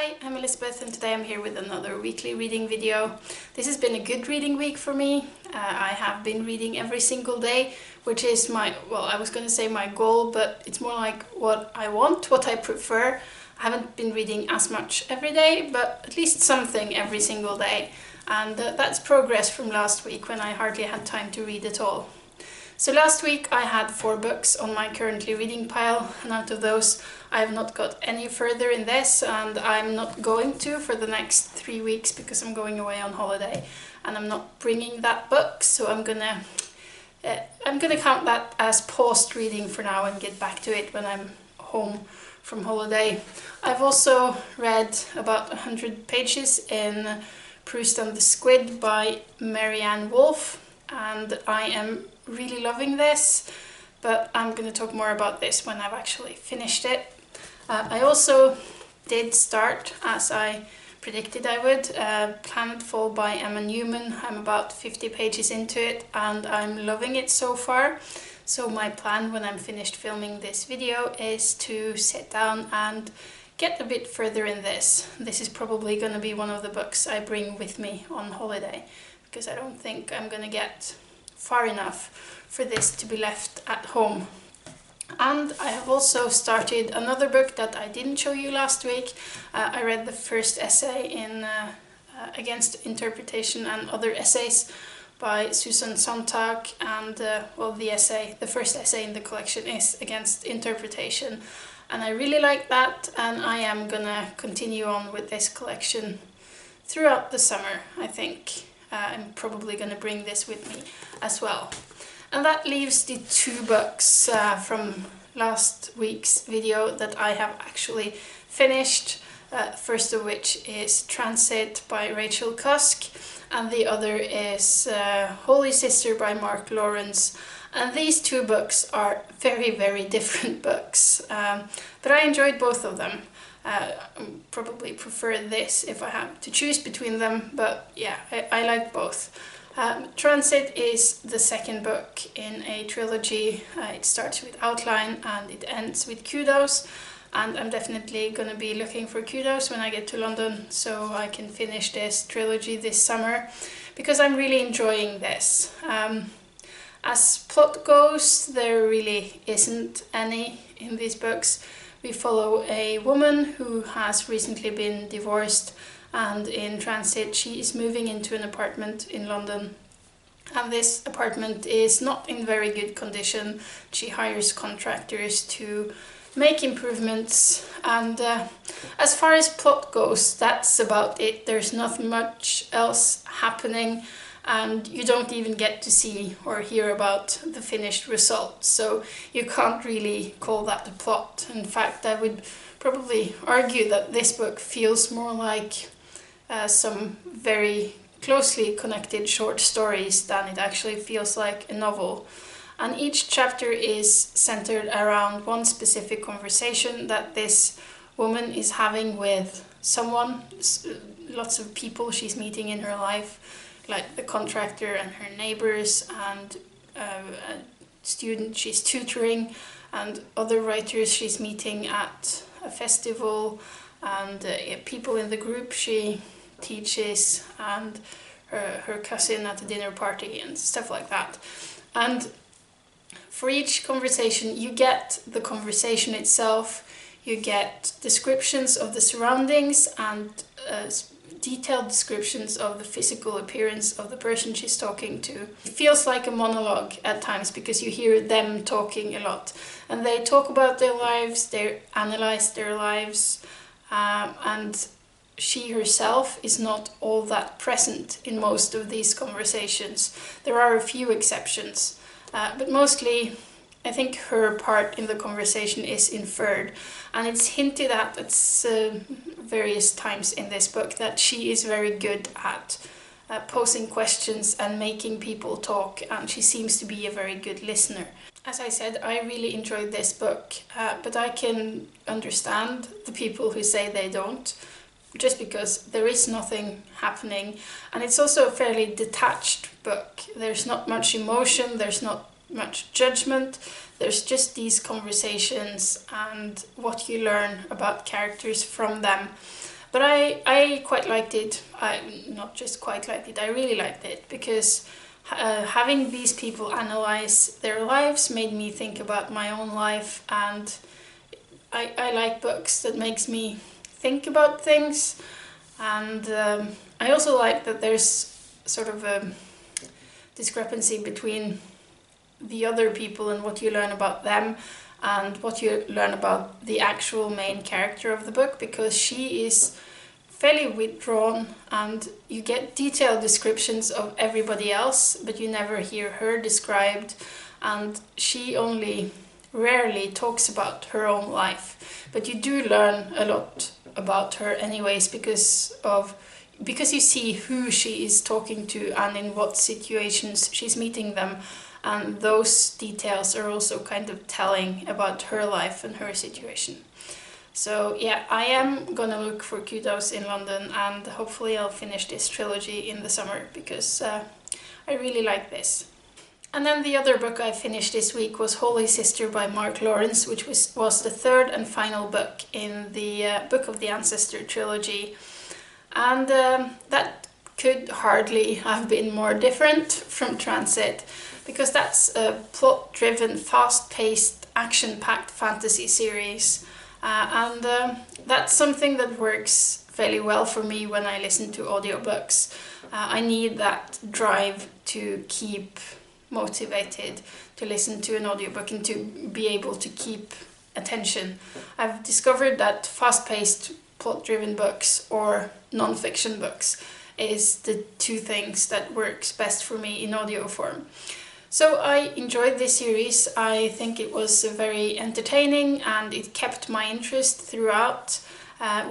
Hi, I'm Elizabeth and today I'm here with another weekly reading video. This has been a good reading week for me. I have been reading every single day, which is my, well, I was going to say my goal, but it's more like what I want, what I prefer. I haven't been reading as much every day, but at least something every single day. And that's progress from last week when I hardly had time to read at all. So last week I had 4 books on my currently reading pile, and out of those I have not got any further in this, and I'm not going to for the next 3 weeks because I'm going away on holiday and I'm not bringing that book, so I'm gonna count that as paused reading for now and get back to it when I'm home from holiday. I've also read about 100 pages in Proust and the Squid by Maryanne, and I am really loving this, but I'm going to talk more about this when I've actually finished it. I also did start, as I predicted I would, Planetfall by Newman. I'm about 50 pages into it and I'm loving it so far. So my plan when I'm finished filming this video is to sit down and get a bit further in this. This is probably going to be one of the books I bring with me on holiday, because I don't think I'm going to get far enough for this to be left at home. And I have also started another book that I didn't show you last week. I read the first essay in Against Interpretation and Other Essays by Sontag, and well, the first essay in the collection is Against Interpretation, and I really like that, and I am gonna continue on with this collection throughout the summer, I think. I'm probably gonna bring this with me as well. And that leaves the 2 books from last week's video that I have actually finished. First of which is Transit by Rachel Cusk, and the other is Holy Sister by Mark Lawrence. And these 2 books are very, very different books, but I enjoyed both of them. Probably prefer this if I have to choose between them, but yeah, I like both. Transit is the second book in a trilogy. It starts with Outline and it ends with Kudos, and I'm definitely going to be looking for Kudos when I get to London so I can finish this trilogy this summer, because I'm really enjoying this. As plot goes, there really isn't any in these books. We follow a woman who has recently been divorced, and in Transit she is moving into an apartment in London. And this apartment is not in very good condition. She hires contractors to make improvements, and as far as plot goes, that's about it. There's not much else happening, and you don't even get to see or hear about the finished result, so you can't really call that a plot. In fact, I would probably argue that this book feels more like some very closely connected short stories than it actually feels like a novel. And each chapter is centered around one specific conversation that this woman is having with someone, lots of people she's meeting in her life, like the contractor and her neighbors, and a student she's tutoring, and other writers she's meeting at a festival, and people in the group she teaches, and her cousin at a dinner party and stuff like that. And for each conversation you get the conversation itself, you get descriptions of the surroundings and detailed descriptions of the physical appearance of the person she's talking to. It feels like a monologue at times because you hear them talking a lot, and they talk about their lives, they analyze their lives, and she herself is not all that present in most of these conversations. There are a few exceptions, but mostly I think her part in the conversation is inferred, and it's hinted at various times in this book that she is very good at posing questions and making people talk, and she seems to be a very good listener. As I said, I really enjoyed this book, but I can understand the people who say they don't, just because there is nothing happening, and it's also a fairly detached book. There's not much emotion, there's not much judgment, there's just these conversations and what you learn about characters from them. But I quite liked it. I not just quite liked it, I really liked it, because having these people analyze their lives made me think about my own life, and I like books that makes me think about things. And I also like that there's sort of a discrepancy between the other people and what you learn about them and what you learn about the actual main character of the book, because she is fairly withdrawn and you get detailed descriptions of everybody else, but you never hear her described, and she only rarely talks about her own life. But you do learn a lot about her anyways, because you see who she is talking to and in what situations she's meeting them, and those details are also kind of telling about her life and her situation. So yeah, I am gonna look for Kudos in London, and hopefully I'll finish this trilogy in the summer, because I really like this. And then the other book I finished this week was Holy Sister by Mark Lawrence, which was the third and final book in the Book of the Ancestor trilogy. And that could hardly have been more different from Transit, because that's a plot-driven, fast-paced, action-packed fantasy series. And that's something that works fairly well for me when I listen to audiobooks. I need that drive to keep motivated to listen to an audiobook and to be able to keep attention. I've discovered that fast-paced, plot-driven books or non-fiction books is the two things that works best for me in audio form. So I enjoyed this series. I think it was very entertaining and it kept my interest throughout.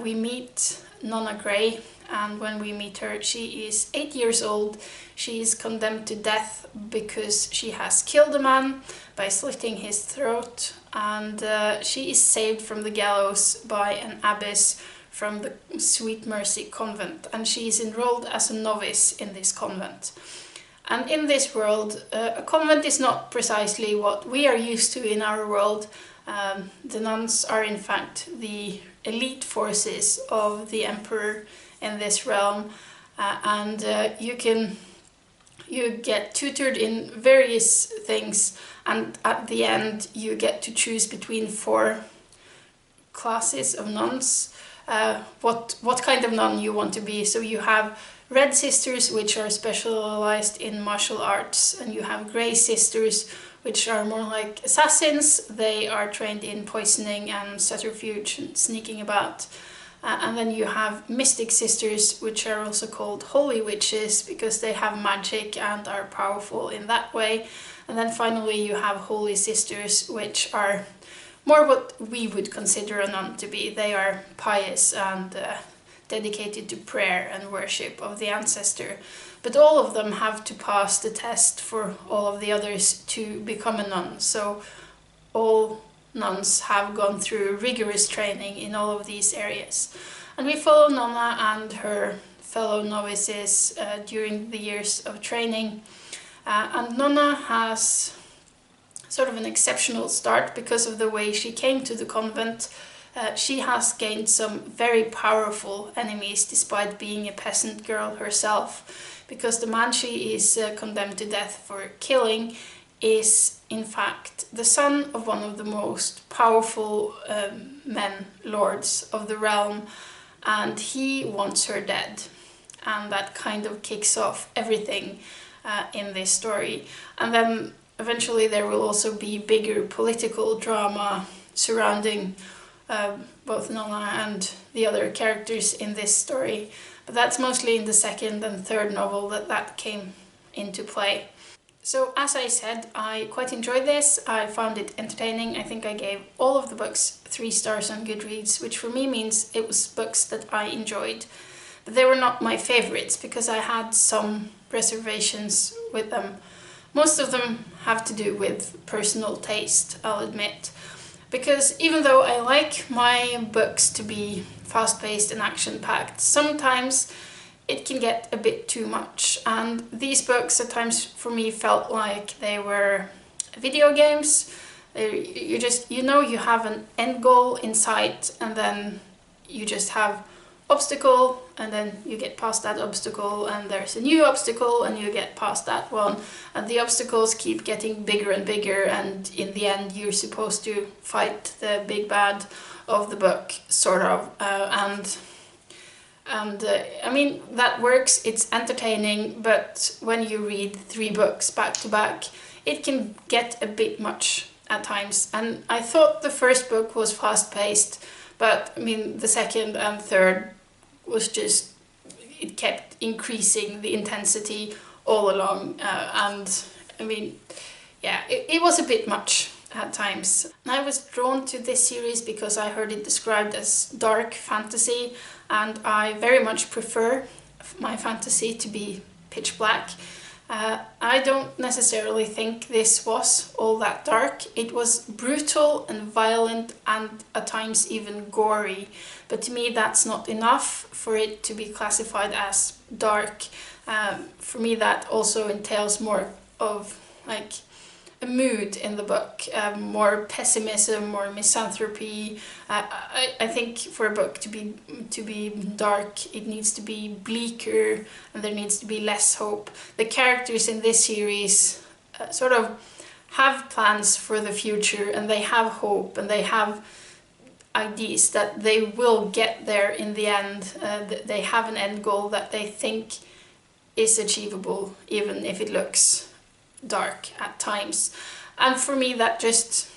We meet Nonna Gray, and when we meet her, she is 8 years old. She is condemned to death because she has killed a man by slitting his throat, and she is saved from the gallows by an abbess from the Sweet Mercy convent, and she is enrolled as a novice in this convent. And in this world, a convent is not precisely what we are used to in our world. The nuns are in fact the elite forces of the emperor in this realm, and you get tutored in various things, and at the end you get to choose between 4 classes of nuns, what kind of nun you want to be. So you have Red Sisters, which are specialized in martial arts, and you have Grey Sisters, which are more like assassins. They are trained in poisoning and subterfuge and sneaking about. And then you have Mystic Sisters, which are also called Holy Witches because they have magic and are powerful in that way. And then finally you have Holy Sisters, which are more what we would consider a nun to be. They are pious and dedicated to prayer and worship of the ancestor. But all of them have to pass the test for all of the others to become a nun. So all nuns have gone through rigorous training in all of these areas. And we follow Nonna and her fellow novices during the years of training. And Nonna has sort of an exceptional start because of the way she came to the convent. She has gained some very powerful enemies despite being a peasant girl herself, because the man she is condemned to death for killing is in fact the son of one of the most powerful lords of the realm, and he wants her dead. And that kind of kicks off everything in this story. And then eventually there will also be bigger political drama surrounding both Nonna and the other characters in this story. But that's mostly in the second and third novel that came into play. So as I said, I quite enjoyed this. I found it entertaining. I think I gave all of the books 3 stars on Goodreads, which for me means it was books that I enjoyed. But they were not my favorites because I had some reservations with them. Most of them have to do with personal taste, I'll admit. Because even though I like my books to be fast-paced and action-packed, sometimes it can get a bit too much. And these books at times for me felt like they were video games. You have an end goal in sight, and then you just have obstacle, and then you get past that obstacle, and there's a new obstacle, and you get past that one, and the obstacles keep getting bigger and bigger, and in the end you're supposed to fight the big bad of the book, sort of, I mean, that works, it's entertaining, but when you read 3 books back to back, it can get a bit much at times. And I thought the first book was fast-paced, but I mean, the second and third was just, it kept increasing the intensity all along, and I mean, yeah, it was a bit much at times. And I was drawn to this series because I heard it described as dark fantasy, and I very much prefer my fantasy to be pitch black. I don't necessarily think this was all that dark. It was brutal and violent and at times even gory, but to me that's not enough for it to be classified as dark. For me that also entails more of like a mood in the book, more pessimism, more misanthropy. I think for a book to be dark, it needs to be bleaker, and there needs to be less hope. The characters in this series sort of have plans for the future, and they have hope, and they have ideas that they will get there in the end. They have an end goal that they think is achievable, even if it looks dark at times. And for me that just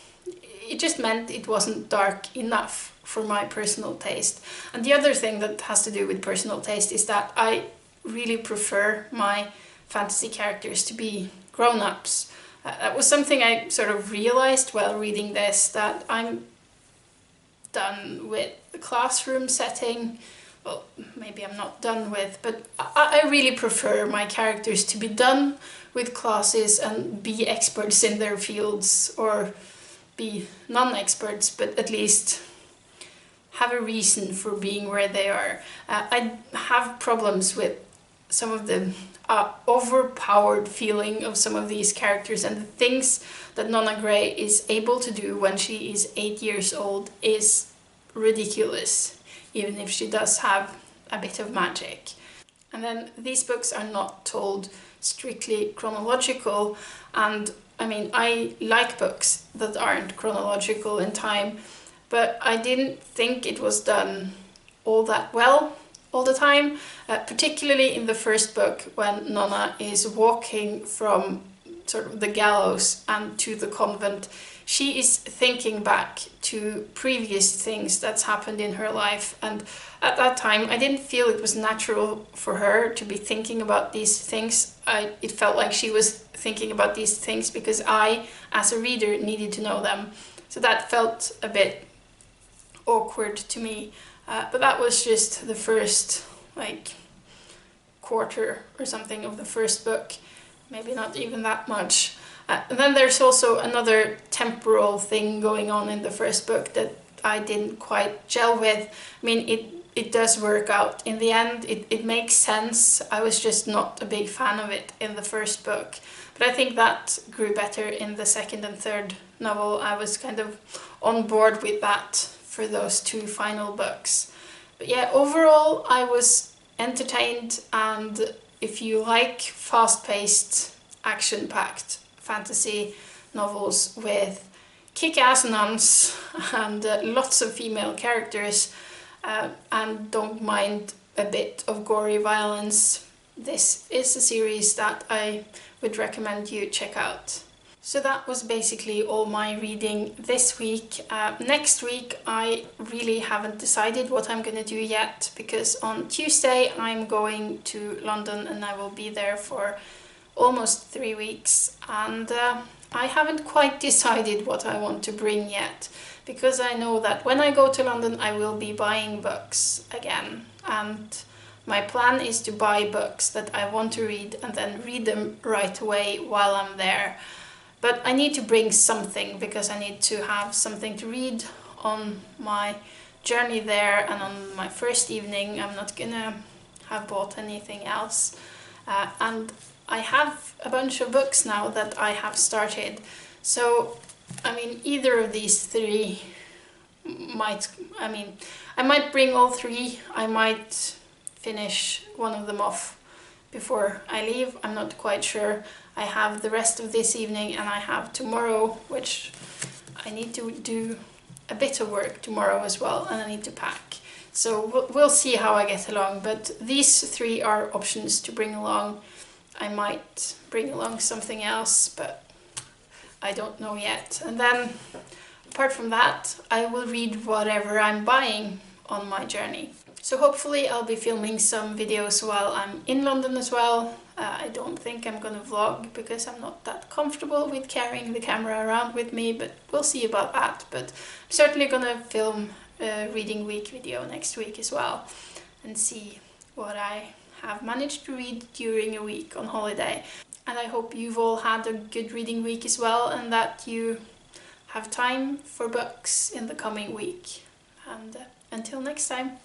meant it wasn't dark enough for my personal taste. And the other thing that has to do with personal taste is that I really prefer my fantasy characters to be grown-ups. That was something I sort of realized while reading this, that I'm done with the classroom setting. Well, maybe I'm not done with, but I really prefer my characters to be done with classes and be experts in their fields, or be non-experts, but at least have a reason for being where they are. I have problems with some of the overpowered feeling of some of these characters, and the things that Nonna Grey is able to do when she is 8 years old is ridiculous, even if she does have a bit of magic. And then these books are not told strictly chronological, and I mean, I like books that aren't chronological in time, but I didn't think it was done all that well all the time, particularly in the first book when Nonna is walking from sort of the gallows and to the convent. She is thinking back to previous things that's happened in her life, and at that time I didn't feel it was natural for her to be thinking about these things. It felt like she was thinking about these things because I, as a reader, needed to know them. So that felt a bit awkward to me, but that was just the first like quarter or something of the first book, maybe not even that much. And then there's also another temporal thing going on in the first book that I didn't quite gel with. I mean, it does work out in the end, it makes sense. I was just not a big fan of it in the first book, but I think that grew better in the second and third novel. I was kind of on board with that for those 2 final books. But yeah, overall I was entertained, and if you like fast-paced, action-packed fantasy novels with kick-ass nuns and lots of female characters, and don't mind a bit of gory violence, this is a series that I would recommend you check out. So that was basically all my reading this week. Next week I really haven't decided what I'm going to do yet, because on Tuesday I'm going to London and I will be there for almost 3 weeks, and I haven't quite decided what I want to bring yet, because I know that when I go to London I will be buying books again, and my plan is to buy books that I want to read and then read them right away while I'm there. But I need to bring something, because I need to have something to read on my journey there, and on my first evening I'm not gonna have bought anything else. And I have a bunch of books now that I have started. So, I mean, either of these 3 I might bring all three. I might finish one of them off before I leave. I'm not quite sure. I have the rest of this evening and I have tomorrow, which I need to do a bit of work tomorrow as well, and I need to pack. So we'll see how I get along, but these three are options to bring along. I might bring along something else, but I don't know yet. And then, apart from that, I will read whatever I'm buying on my journey. So hopefully I'll be filming some videos while I'm in London as well. I don't think I'm gonna vlog because I'm not that comfortable with carrying the camera around with me, but we'll see about that. But I'm certainly gonna film a reading week video next week as well and see what I have managed to read during a week on holiday. And I hope you've all had a good reading week as well, and that you have time for books in the coming week. And until next time.